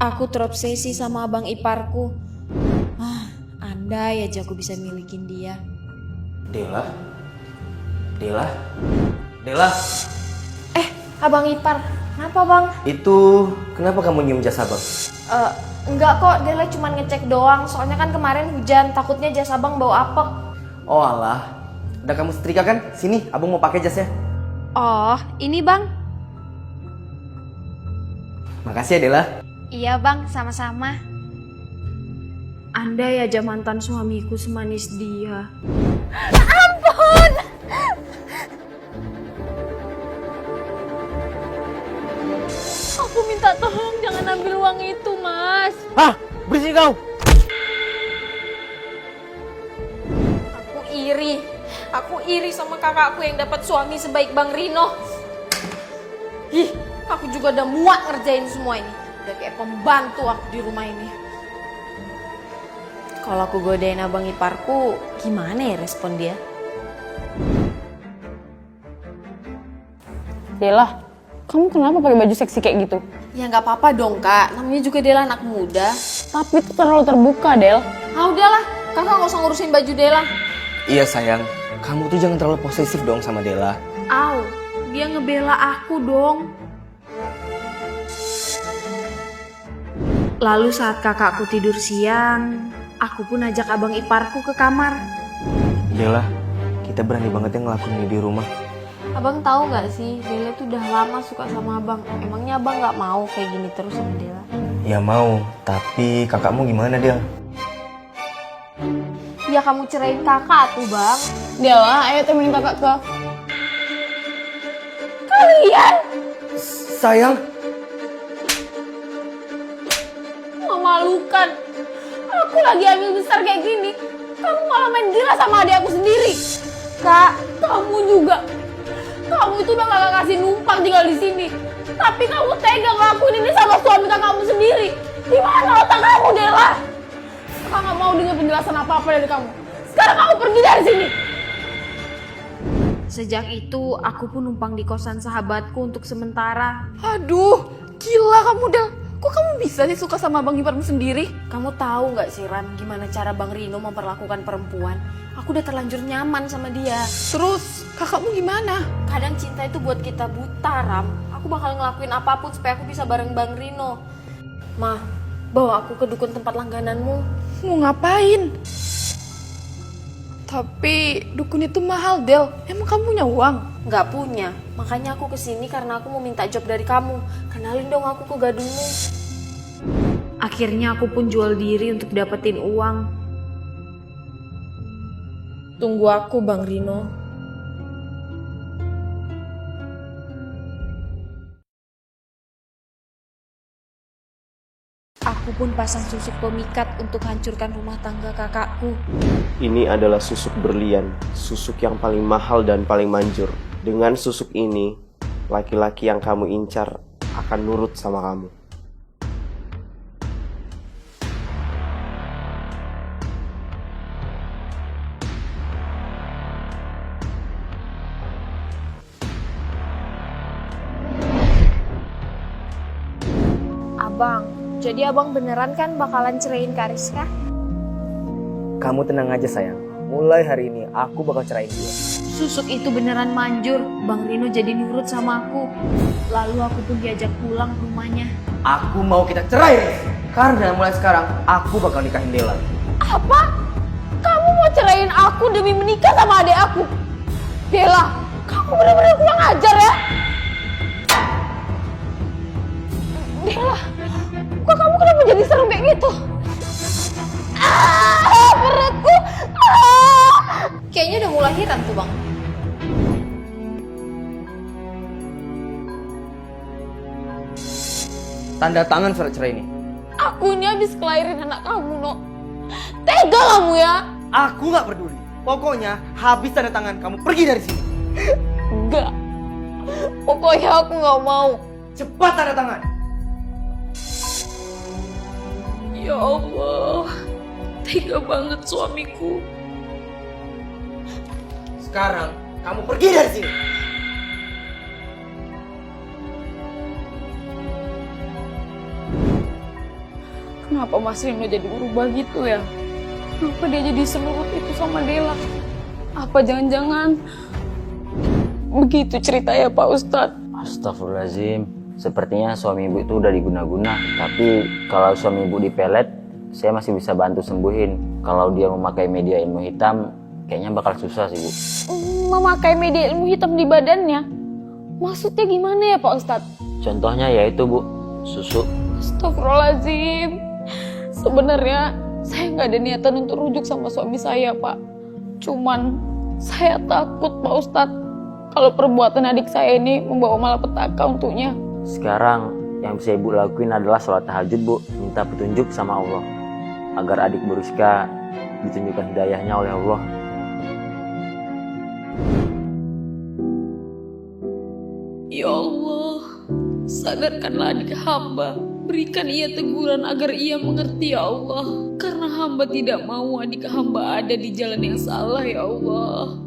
Aku terobsesi sama abang iparku. Andai aja aku bisa milikin dia. Dela? Dela? Dela? Abang ipar, kenapa bang? Itu kenapa kamu nyium jas abang? Enggak kok, Dela cuma ngecek doang. Soalnya kan kemarin hujan, takutnya jas abang bau apek. Oh alah, udah kamu setrika kan? Sini, abang mau pakai jasnya. Oh, ini bang. Makasih ya Dela. Iya bang, sama-sama. Andai aja mantan suamiku semanis dia. Ampun! Aku minta tolong jangan ambil uang itu, Mas. Hah? Berisik kau! Aku iri sama kakakku yang dapat suami sebaik Bang Rino. Ih, aku juga udah muak ngerjain semua ini. Udah kayak pembantu aku di rumah ini. Kalau aku godain abang iparku, gimana ya respon dia? Dela, kamu kenapa pakai baju seksi kayak gitu? Ya nggak apa-apa dong kak, namanya juga Dela anak muda. Tapi itu terlalu terbuka, Del. Ah udahlah, kakak nggak usah ngurusin baju Dela. Iya sayang, kamu tuh jangan terlalu posesif dong sama Dela. Au, dia ngebela aku dong. Lalu saat kakakku tidur siang, aku pun ajak abang iparku ke kamar. Dela, kita berani banget ya ngelakuin ini di rumah. Abang tahu nggak sih, Dela tuh udah lama suka sama abang. Emangnya abang nggak mau kayak gini terus sama Dela? Ya mau, tapi kakakmu gimana Del? Ya kamu cerain kakak tuh bang. Dela, ayo temenin kakak ke... Kalian Sayang, memalukan. Aku lagi hamil besar kayak gini, kamu malah main gila sama adik aku sendiri. Kak, kamu juga. Kamu itu udah gak kasih numpang tinggal di sini. Tapi kamu tega ngelakuin ini sama suami kakakmu sendiri. Gimana otak kamu, Dela? Kakak gak mau dengar penjelasan apa-apa dari kamu. Sekarang kamu pergi dari sini. Sejak itu, aku pun numpang di kosan sahabatku untuk sementara. Aduh, gila kamu, Del. Kok kamu bisa sih suka sama bang iparmu sendiri? Kamu tahu nggak sih Ran, gimana cara Bang Rino memperlakukan perempuan? Aku udah terlanjur nyaman sama dia. Terus, kakakmu gimana? Kadang cinta itu buat kita buta, Ram. Aku bakal ngelakuin apapun supaya aku bisa bareng Bang Rino. Mah, bawa aku ke dukun tempat langgananmu. Mau ngapain? Tapi dukun itu mahal, Del. Emang kamu punya uang? Nggak punya, makanya aku kesini karena aku mau minta job dari kamu. Kenalin dong aku ke gadungmu. Akhirnya aku pun jual diri untuk dapetin uang. Tunggu aku, Bang Rino. Aku pun pasang susuk pemikat untuk hancurkan rumah tangga kakakku. Ini adalah susuk berlian, susuk yang paling mahal dan paling manjur. Dengan susuk ini, laki-laki yang kamu incar akan nurut sama kamu. Abang, jadi abang beneran kan bakalan ceraiin Kariska? kamu tenang aja sayang. Mulai hari ini aku bakal cerain dia. Susuk itu beneran manjur, Bang Rino jadi nurut sama aku. Lalu aku pun diajak pulang ke rumahnya. Aku mau kita cerai, Riz. Karena mulai sekarang aku bakal nikahin Dela. Apa? Kamu mau ceraiin aku demi menikah sama adik aku? Dela, kamu bener-bener kurang ajar ya? Dela, kok kamu kenapa jadi serem kayak gitu? Perutku! Kayaknya udah mau lahiran tuh bang. Tanda tangan surat cerai ini. Aku ini habis kelahirin anak kamu, No. Tega kamu ya? Aku nggak peduli. Pokoknya habis tanda tangan kamu pergi dari sini. Enggak. Pokoknya aku nggak mau. Cepat tanda tangan. Ya Allah, tega banget suamiku. Sekarang kamu pergi dari sini. Kenapa Mas Rino jadi berubah gitu ya? Kenapa dia jadi senurut itu sama Dela? Apa jangan-jangan begitu cerita ya Pak Ustadz? Astagfirullahaladzim, sepertinya suami ibu itu udah diguna-guna. Tapi kalau suami ibu dipelet, saya masih bisa bantu sembuhin. Kalau dia memakai media ilmu hitam, kayaknya bakal susah sih Bu. Memakai media ilmu hitam di badannya? Maksudnya gimana ya Pak Ustadz? Contohnya yaitu Bu, susu. Astagfirullahaladzim. Sebenarnya saya nggak ada niatan untuk rujuk sama suami saya Pak. Cuman saya takut Pak Ustadz kalau perbuatan adik saya ini membawa malapetaka untuknya. Sekarang yang bisa ibu lakuin adalah sholat tahajud Bu, minta petunjuk sama Allah agar adik Bu Rizka ditunjukkan hidayahnya oleh Allah. Ya Allah, sadarkanlah adik hamba. Berikan ia teguran agar ia mengerti ya Allah. Karena hamba tidak mau adik hamba ada di jalan yang salah ya Allah.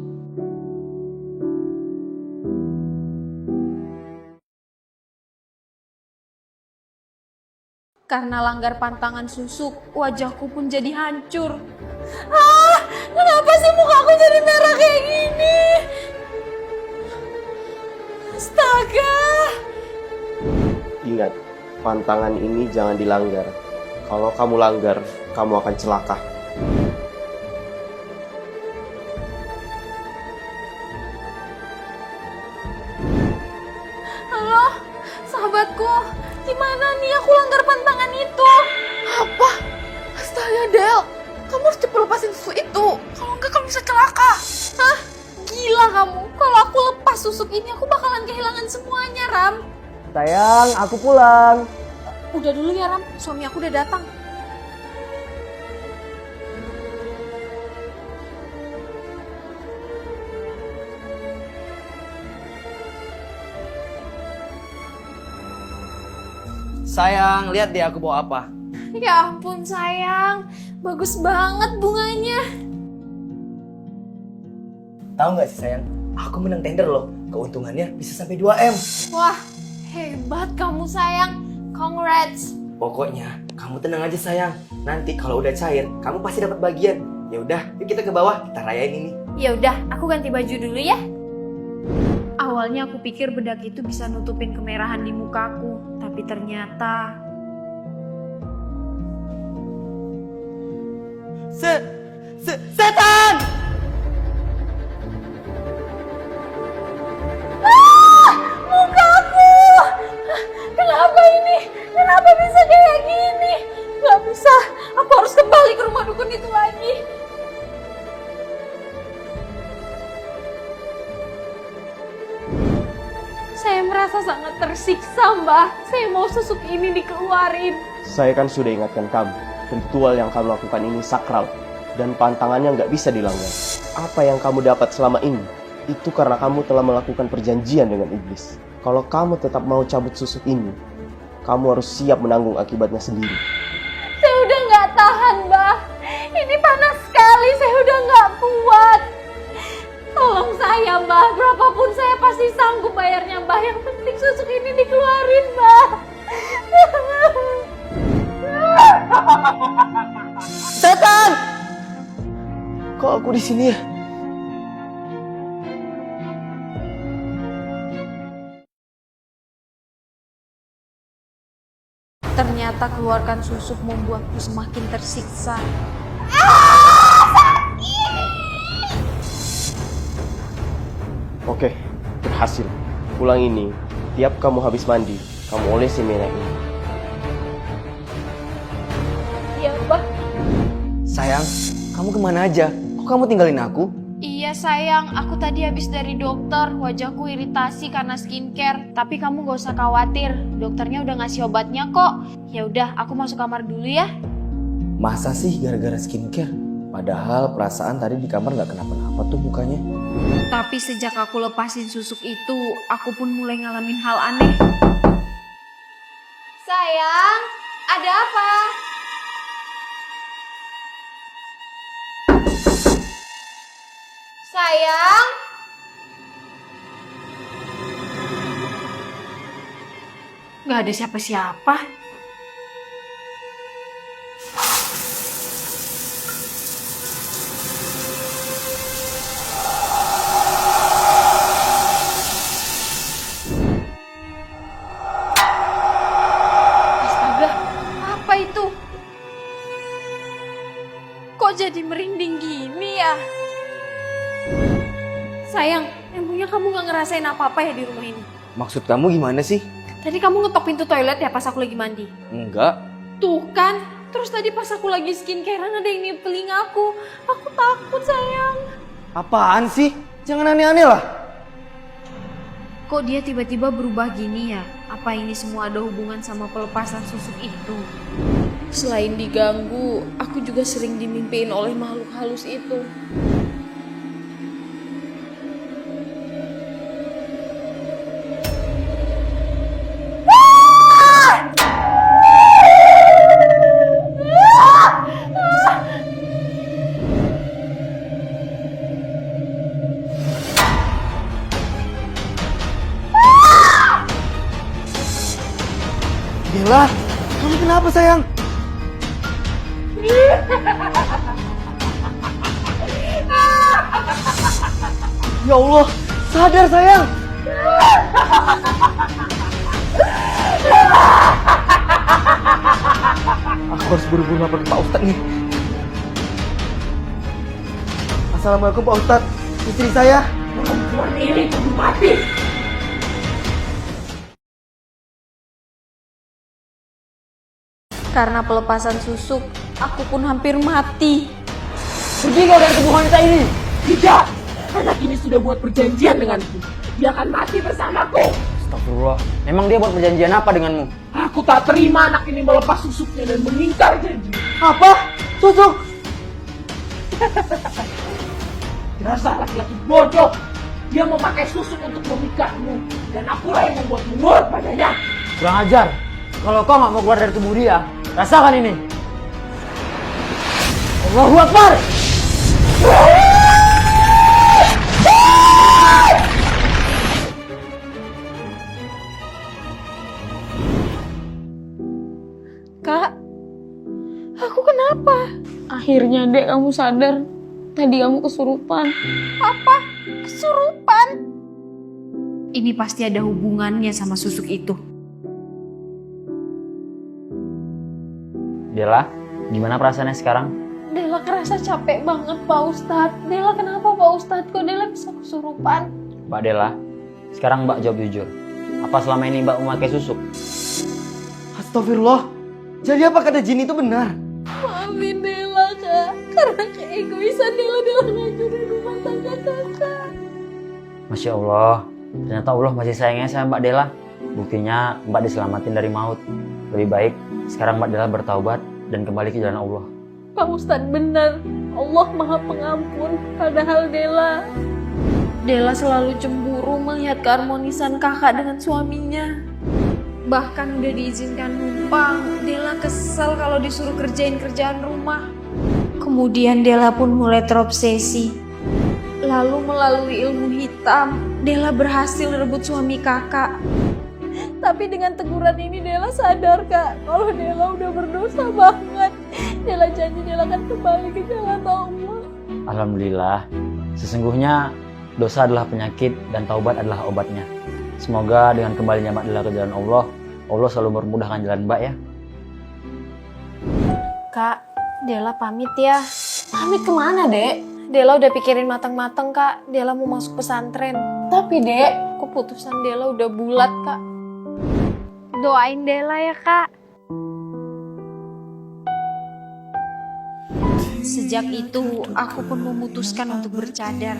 Karena langgar pantangan susuk, wajahku pun jadi hancur. Kenapa sih mukaku jadi merah kayak gini? Astaga. Ingat, pantangan ini jangan dilanggar. Kalau kamu langgar, kamu akan celaka. Halo, sahabatku. Gimana nih aku langgar pantangan itu? Apa? Astaga Del, kamu harus cepet lepasin susu itu. Kalau enggak kamu bisa celaka. Hah? Gila kamu. Kalau aku lepas susuk ini aku bakalan kehilangan semuanya, Ram. Sayang, aku pulang. Udah dulu ya, Ram. Suami aku udah datang. Sayang, lihat deh aku bawa apa. Ya ampun sayang, bagus banget bunganya. Tahu nggak sih sayang, aku menang tender loh. Keuntungannya bisa sampai 2M. Wah, hebat kamu sayang. Congrats. Pokoknya kamu tenang aja sayang. Nanti kalau udah cair, kamu pasti dapat bagian. Ya udah, yuk kita ke bawah, kita rayain ini. Ya udah, aku ganti baju dulu ya. Awalnya aku pikir bedak itu bisa nutupin kemerahan di mukaku, tapi ternyata Setan! Mukaku! Kenapa ini? Kenapa bisa kayak gini? Gak bisa, aku harus kembali ke rumah dukun itu lagi. Saya merasa sangat tersiksa, Mbah. Saya mau susuk ini dikeluarin. Saya kan sudah ingatkan kamu, ritual yang kamu lakukan ini sakral dan pantangannya nggak bisa dilanggar. Apa yang kamu dapat selama ini, itu karena kamu telah melakukan perjanjian dengan iblis. Kalau kamu tetap mau cabut susuk ini, kamu harus siap menanggung akibatnya sendiri. Saya udah gak tahan, Mbah. Ini panas sekali, saya udah gak kuat. Tolong saya, Mbah. Berapapun saya pasti sanggup bayarnya, Mbah. Yang penting susuk ini dikeluarin, Mbah. Setan! Kok aku di sini ya? ternyata keluarkan susuk membuatku semakin tersiksa. Oke, berhasil. Pulang ini, tiap kamu habis mandi, kamu olesi merah ini. Iya, Mbah. Sayang, kamu kemana aja? Kok kamu tinggalin aku? Iya sayang, aku tadi habis dari dokter, wajahku iritasi karena skincare. Tapi kamu gak usah khawatir, dokternya udah ngasih obatnya kok. Ya udah, aku masuk kamar dulu ya. Masa sih gara-gara skincare? Padahal perasaan tadi di kamar gak kenapa-napa tuh mukanya. Tapi sejak aku lepasin susuk itu, aku pun mulai ngalamin hal aneh. Sayang, ada apa? Sayang? Gak ada siapa-siapa. jadi merinding gini ya? Sayang, emangnya kamu gak ngerasain apa-apa ya di rumah ini? Maksud kamu gimana sih? Tadi kamu ngetok pintu toilet ya pas aku lagi mandi? Enggak. Tuh kan, terus tadi pas aku lagi skincarean ada yang nimpelin aku. Aku takut sayang. Apaan sih? Jangan aneh-aneh lah. Kok dia tiba-tiba berubah gini ya? Apa ini semua ada hubungan sama pelepasan susuk itu? Selain diganggu, aku juga sering dimimpiin oleh makhluk halus itu. Bella, kamu kenapa sayang? Ya Allah, sadar sayang. Aku harus buru-buru lapor ke Pak Ustadz nih. Assalamualaikum Pak Ustadz, istri saya. Perempuan ini kudu mati. Karena pelepasan susuk, aku pun hampir mati. Pergi kau dari tubuh wanita ini. Tidak. Anak ini sudah buat perjanjian denganku. Dia akan mati bersamaku. Astagfirullah. Memang dia buat perjanjian apa denganmu? Aku tak terima anak ini melepas susuknya dan mengingkar janji. Apa? Susuk? Dasar laki-laki bodoh. Dia memakai susuk untuk memikatmu. Dan akulah yang membuatmu nurut padanya. Kurang ajar. Kalau kau nggak mau keluar dari tubuh dia, rasakan ini. Allahu Akbar. Kak, aku kenapa? Akhirnya dek kamu sadar. Tadi kamu kesurupan. Apa? Kesurupan? Ini pasti ada hubungannya sama susuk itu. Dela, gimana perasaannya sekarang? Dela kerasa capek banget Pak Ustadz. Dela kenapa Pak Ustadz? Kok Dela bisa kesurupan? Mbak Dela, sekarang Mbak jawab jujur. Apa selama ini Mbak memakai susuk? Astagfirullah. Jadi apa kata jin itu benar? Maafin Dela Kak. Karena keegoisan Dela ngancurin rumah tangga Kakak. Masya Allah, ternyata Allah masih sayangnya sama Mbak Dela. Buktinya Mbak diselamatin dari maut. Lebih baik sekarang Mbak Dela bertaubat dan kembali ke jalan Allah. Pak Ustadz benar. Allah Maha Pengampun. Padahal Dela selalu cemburu melihat keharmonisan kakak dengan suaminya. Bahkan udah diizinkan numpang, Dela kesel kalau disuruh kerjain kerjaan rumah. Kemudian Dela pun mulai terobsesi. Lalu melalui ilmu hitam, Dela berhasil rebut suami kakak. Tapi dengan teguran ini Dela sadar Kak, kalau Dela udah berdosa banget. Dela janji Dela akan kembali ke jalan Allah. Alhamdulillah, sesungguhnya dosa adalah penyakit dan taubat adalah obatnya. Semoga dengan kembalinya Mbak Dela ke jalan Allah, Allah selalu memudahkan jalan Mbak ya. Kak, Dela pamit ya. Pamit kemana dek? Dela udah pikirin matang-matang kak, Dela mau masuk pesantren. Tapi dek, Keputusan Dela udah bulat kak. Doain Dela ya kak. Sejak itu, aku pun memutuskan untuk bercadar.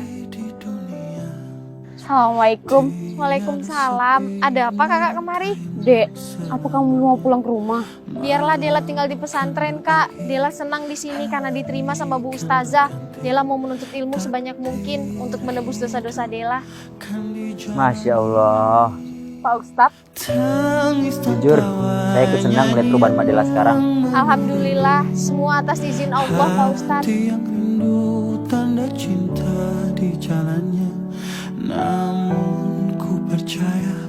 Assalamualaikum. Waalaikumsalam. Ada apa kakak kemari? Dek, apa kamu mau pulang ke rumah? Biarlah Dela tinggal di pesantren kak. Dela senang di sini karena diterima sama Bu Ustazah. Dela mau menuntut ilmu sebanyak mungkin untuk menebus dosa-dosa Dela. Masya Allah. Pak Ustadz. Jujur, saya ikut senang melihat perubahan Mbak Dela sekarang. Alhamdulillah, semua atas izin Allah Pak Ustadz. yang rindu tanda cinta di jalannya, namun ku percaya